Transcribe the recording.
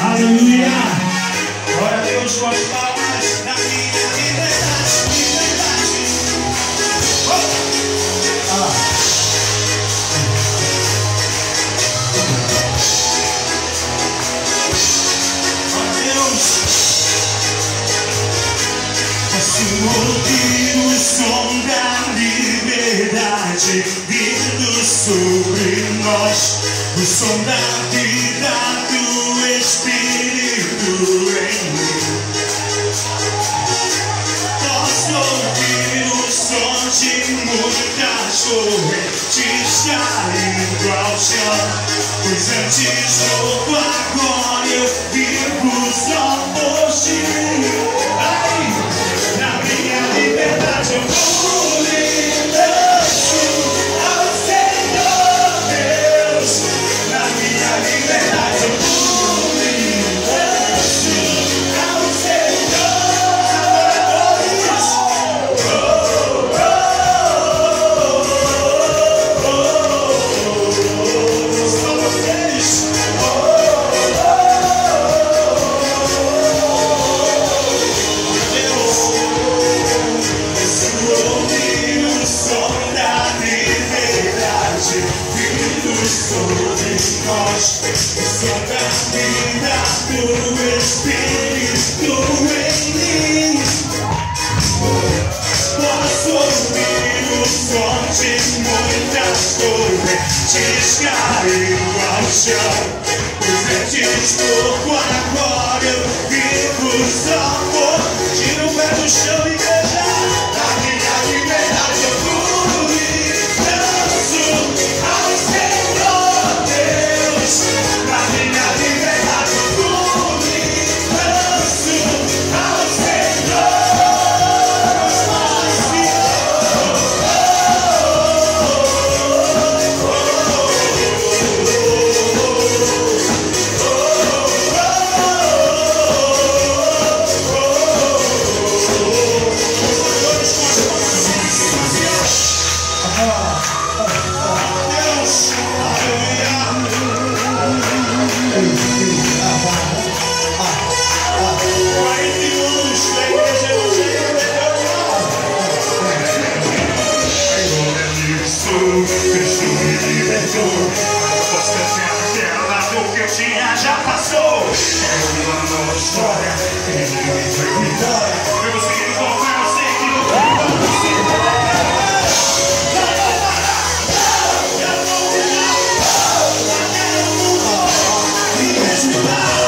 Aleluia! Glória a Deus, com as palmas na minha liberdade, liberdade. Glória a Deus. Posso ouvir o som da liberdade vindo sobre nós, o som da vida do Espírito em mim. Posso ouvir o som de muitas correntes caindo ao chão, pois antes louco, agora eu vivo só por ti. Na minha liberdade eu vou e danço ao Senhor Deus. Na minha liberdade eu vou e danço ao Senhor. Só vocês. Sobre nós, só da vida do Espírito em mim. Posso ouvir o som de muitas correntes caindo ao chão, pois antes pouco, agora eu vivo só por ti. No pé do chão e cantar. Na minha liberdade eu fui e danço ao Senhor Deus. Na minha liberdade eu fui e danço ao Senhor. Cristo me libertou. Posso dizer aquela dor que eu tinha já passou. É uma nova história, ele foi vitória. Eu vou seguir com fé, eu sei que não vai me